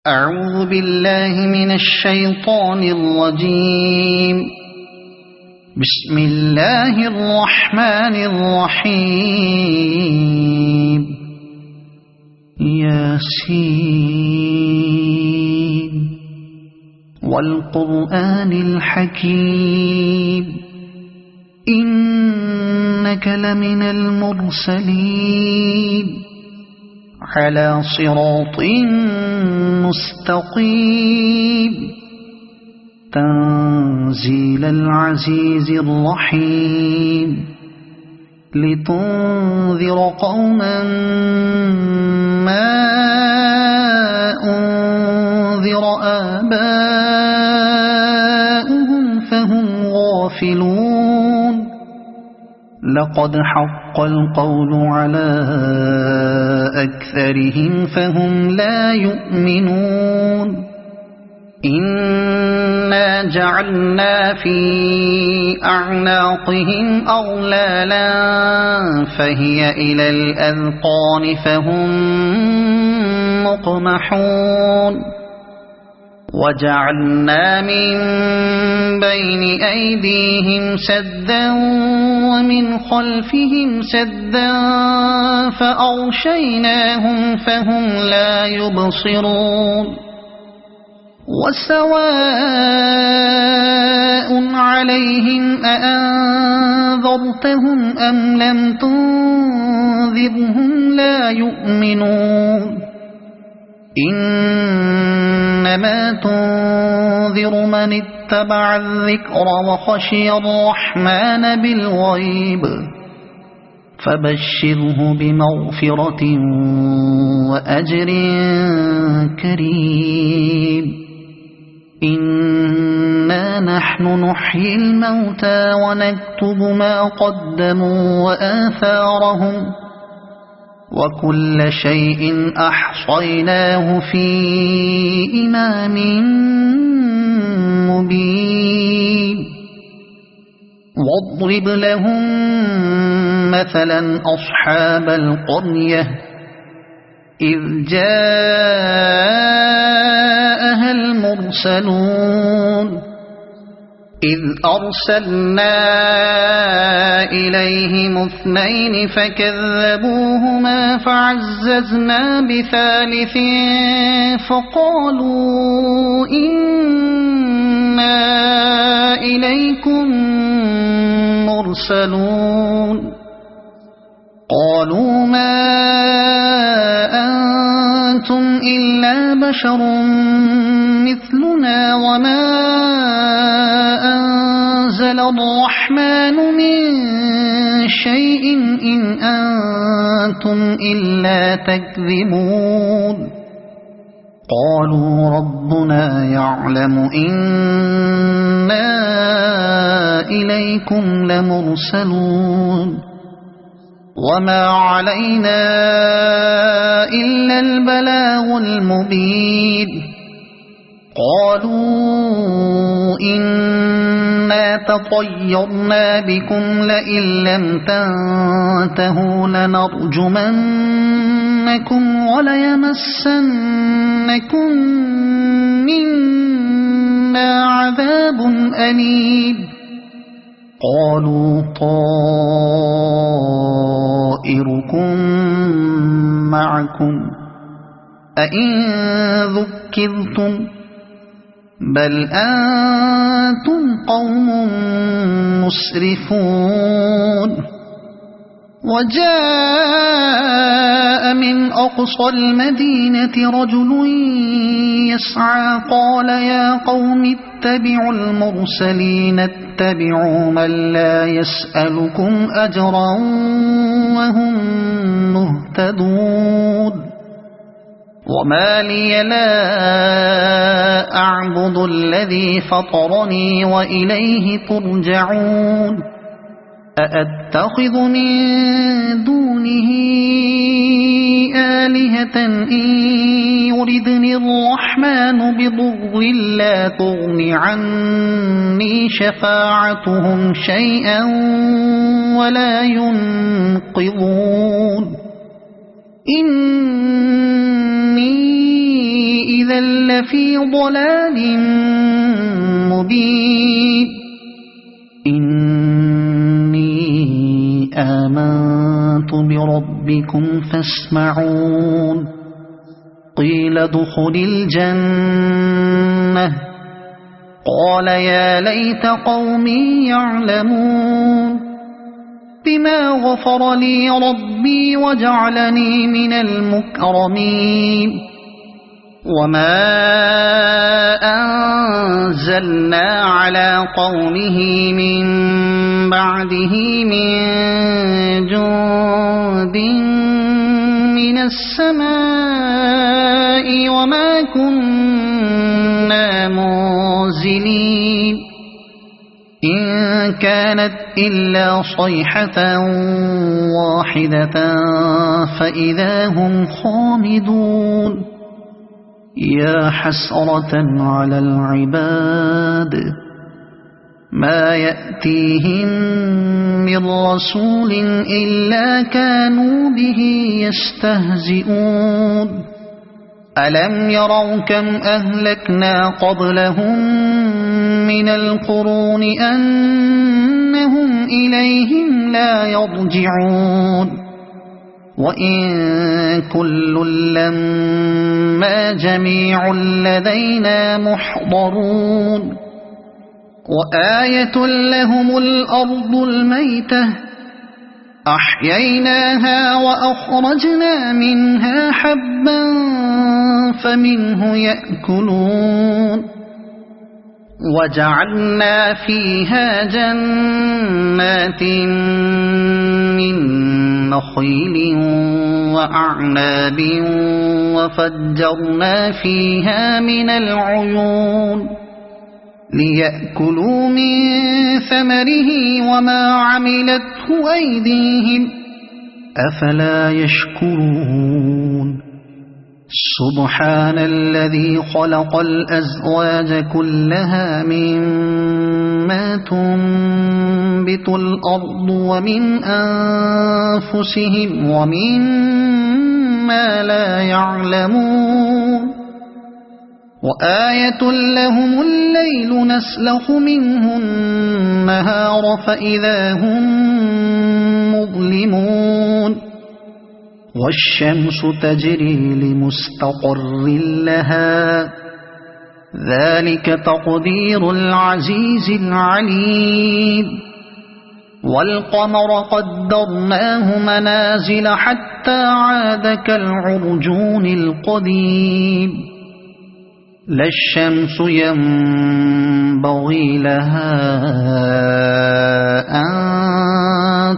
أعوذ بالله من الشيطان الرجيم. بسم الله الرحمن الرحيم. ياسين والقرآن الحكيم إنك لمن المرسلين على صراط مستقيم تنزيل العزيز الرحيم لتنذر قوما ما أنذر آباؤهم فهم غافلون. لقد حق القول على أكثرهم فهم لا يؤمنون. إنا جعلنا في أعناقهم أغلالا فهي إلى الأذقان فهم مقمحون. وجعلنا من بين أيديهم سدا ومن خلفهم سدا فأغشيناهم فهم لا يبصرون. وسواء عليهم أأنذرتهم أم لم تنذرهم لا يؤمنون. إنما تنذر من اتبع الذكر وخشي الرحمن بالغيب فبشره بمغفرة وأجر كريم. إنا نحن نحيي الموتى ونكتب ما قدموا وآثارهم وكل شيء أحصيناه في إمام مبين. واضرب لهم مثلا أصحاب القرية إذ جاءها المرسلون إذ أرسلنا إليهم اثنين فكذبوهما فعززنا بثالث فقالوا إنا إليكم مرسلون. قالوا ما أنتم إلا بشر مثلنا وما أنزل الرحمن من شيء إن أنتم إلا تكذبون. قالوا ربنا يعلم إنا إليكم لمرسلون وما علينا إلا البلاغ المبين. قالوا إنا تطيرنا بكم لئن لم تنتهوا لنرجمنكم وليمسنكم منا عذاب أليم. قالوا طائركم معكم أئن ذكرتم بل أنتم قوم مسرفون. وجاء من أقصى المدينة رجل يسعى قال يا قوم اتبعوا المرسلين اتبعوا من لا يسألكم أجرا وهم مهتدون. وما لي لا أعبد الذي فطرني وإليه ترجعون. أأتخذ من دونه آلهة إن يردني الرحمن بضر لا تغن عني شفاعتهم شيئا ولا ينقذون. إني إذا لفي ضلال مبين إني آمنت بربكم فاسمعون قيل ادخل الجنة قال يا ليت قومي يعلمون بما غفر لي ربي وجعلني من المكرمين وما أنزلنا على قومه من بعده من جند من السماء وما كنا منزلين إن كانت إلا صيحة واحدة فإذا هم خامدون يا حسرة على العباد ما يأتيهم من رسول إلا كانوا به يستهزئون ألم يروا كم أهلكنا قبلهم من القرون أنهم إليهم لا يرجعون وإن كل لما جميع لدينا محضرون وآية لهم الأرض الميتة أحييناها وأخرجنا منها حبا فمنه يأكلون وجعلنا فيها جنات من نخيل وأعناب وفجرنا فيها من العيون ليأكلوا من ثمره وما عملته أيديهم أفلا يشكرون سبحان الذي خلق الأزواج كلها مما تنبت الأرض ومن أنفسهم ومما لا يعلمون وآية لهم الليل نسلخ منه النهار فإذا هم مظلمون والشمس تجري لمستقر لها ذلك تقدير العزيز العليم والقمر قدرناه منازل حتى عاد كالعرجون القديم لا الشمس ينبغي لها أن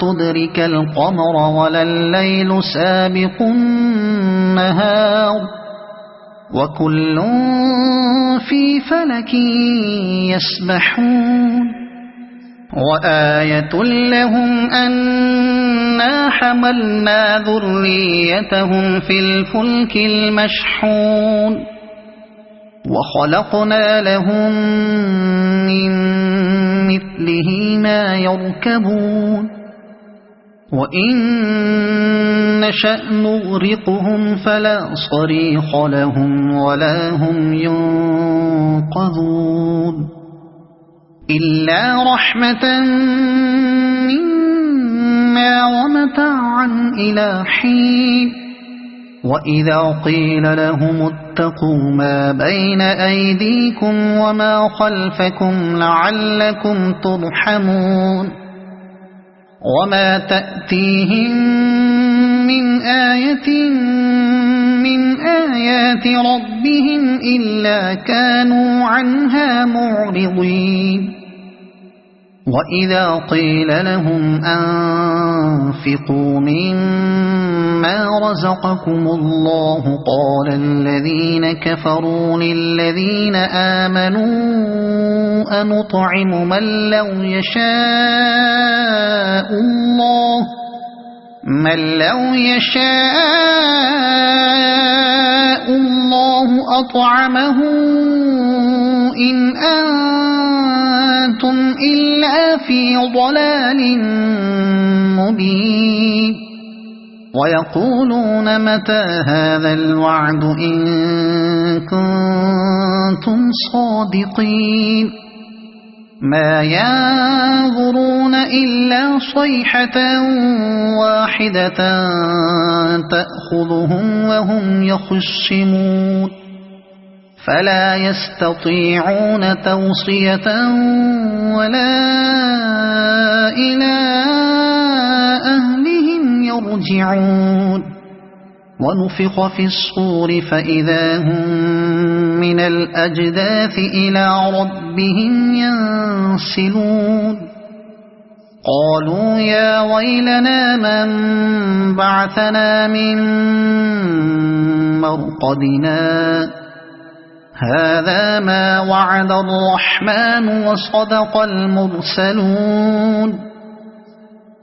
تدرك القمر ولا الليل سابق النهار وكل في فلك يسبحون وآية لهم أنا حملنا ذريتهم في الفلك المشحون وخلقنا لهم من مثله ما يركبون وإن نشأ نغرقهم فلا صريخ لهم ولا هم ينقذون إلا رحمة منا ومتاعا إلى حين وإذا قيل لهم اتقوا ما بين أيديكم وما خلفكم لعلكم ترحمون وما تأتيهم من آية من آيات ربهم إلا كانوا عنها معرضين وإذا قيل لهم أنفقوا مما رزقكم الله قال الذين كفروا للذين آمنوا أنطعم من لو يشاء الله أطعمه إن أنتم إلا في ضلال مبين ويقولون متى هذا الوعد إن كنتم صادقين ما ينظرون إلا صيحة واحدة تأخذهم وهم يخصمون فلا يستطيعون توصية ولا إلى أهلهم يرجعون ونفخ في الصور فإذا هم من الأجداث إلى ربهم ينسلون قالوا يا ويلنا من بعثنا من مرقدنا هذا ما وعد الرحمن وصدق المرسلون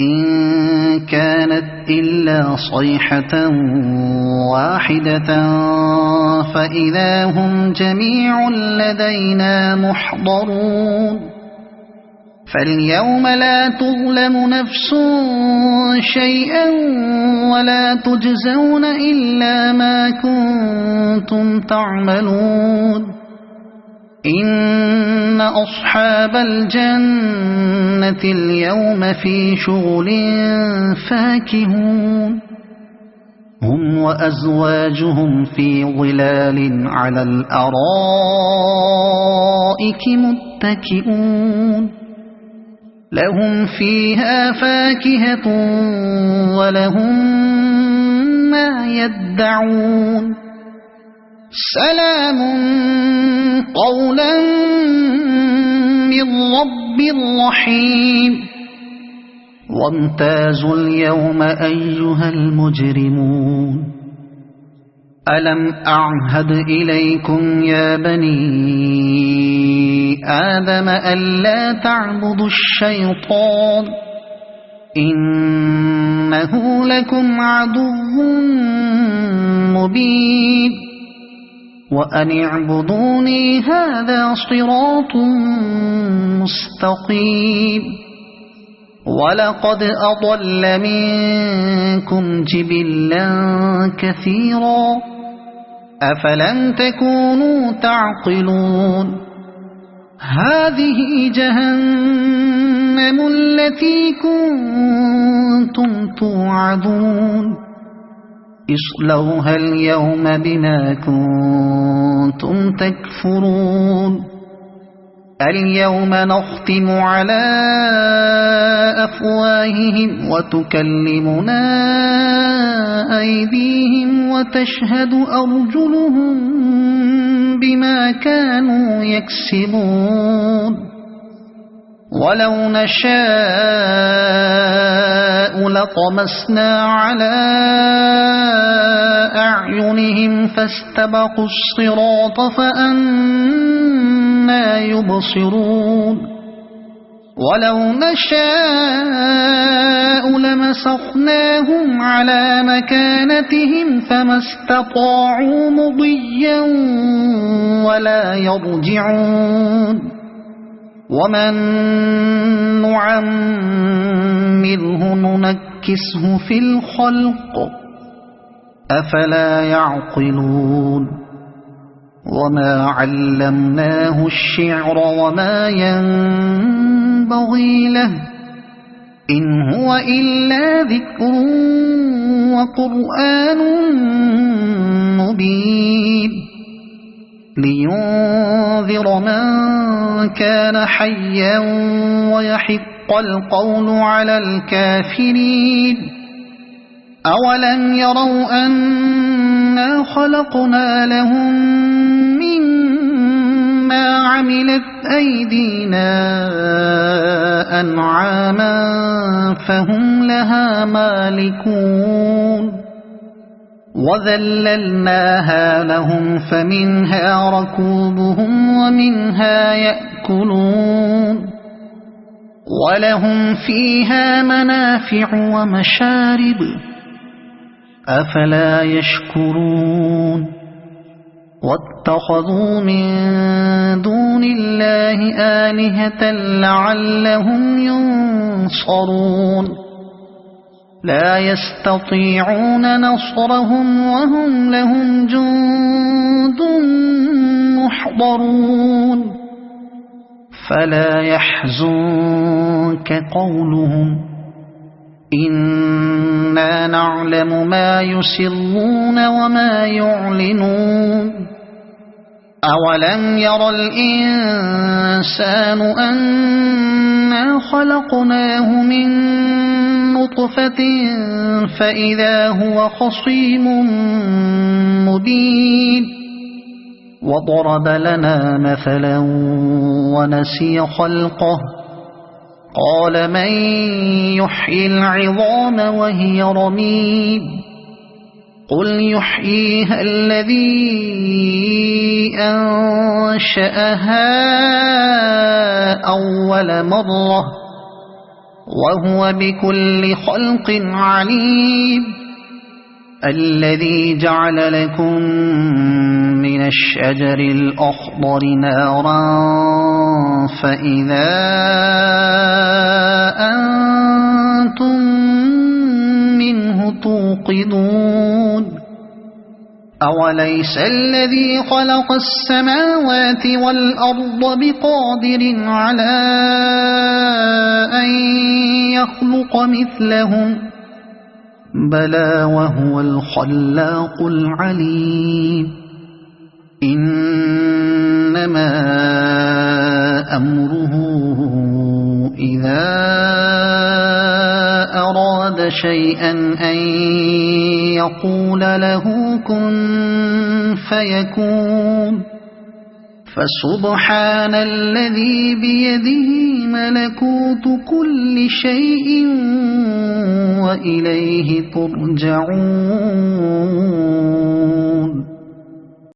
إن كانت إلا صيحة واحدة فإذا هم جميع لدينا محضرون فاليوم لا تظلم نفس شيئا ولا تجزون إلا ما كنتم تعملون إن أصحاب الجنة اليوم في شغل فاكهون هم وأزواجهم في ظلال على الأرائك متكئون لهم فيها فاكهة ولهم ما يدعون سلام قولا من رب رحيم وامتازوا اليوم أيها المجرمون ألم أعهد إليكم يا بني آدم ألا تعبدوا الشيطان إنه لكم عدو مبين وأن اعبدوني هذا صراط مستقيم ولقد أضل منكم جبلا كثيرا أفلم تكونوا تعقلون هذه جهنم التي كنتم توعدون اصلوها اليوم بما كنتم تكفرون اليوم نختم على أفواههم وتكلمنا أيديهم وتشهد أرجلهم بما كانوا يكسبون ولو نشاء لطمسنا على أعينهم فاستبقوا الصراط فأنى يبصرون ولو نشاء لمسخناهم على مكانتهم فما استطاعوا مضيا ولا يرجعون ومن نعمره ننكسه في الخلق أفلا يعقلون وما علمناه الشعر وما ينبغي له إن هو إلا ذكر وقرآن مبين لينذر من كان حيا ويحق القول على الكافرين أولم يروا أنا خلقنا لهم مما عملت أيدينا أنعاما فهم لها مالكون وذللناها لهم فمنها ركوبهم ومنها يأكلون ولهم فيها منافع ومشارب أفلا يشكرون واتخذوا من دون الله آلهة لعلهم ينصرون لا يستطيعون نصرهم وهم لهم جند محضرون فلا يحزنك قولهم إنا نعلم ما يسرون وما يعلنون أولم ير الإنسان أنا خلقناه من نطفة فإذا هو خصيم مبين وضرب لنا مثلا ونسي خلقه قال من يحيي العظام وهي رميم قل يحييها الذي أنشأها أول مرة وهو بكل خلق عليم الذي جعل لكم من الشجر الأخضر نارا فإذا أنتم منه توقدون أوليس الذي خلق السماوات والأرض بقادر على أن يخلق مثلهم بلى وهو الخلاق العليم إنما أمره إذا أراد شيئا أن يقول له كن فيكون فسبحان الذي بيده ملكوت كل شيء وإليه ترجعون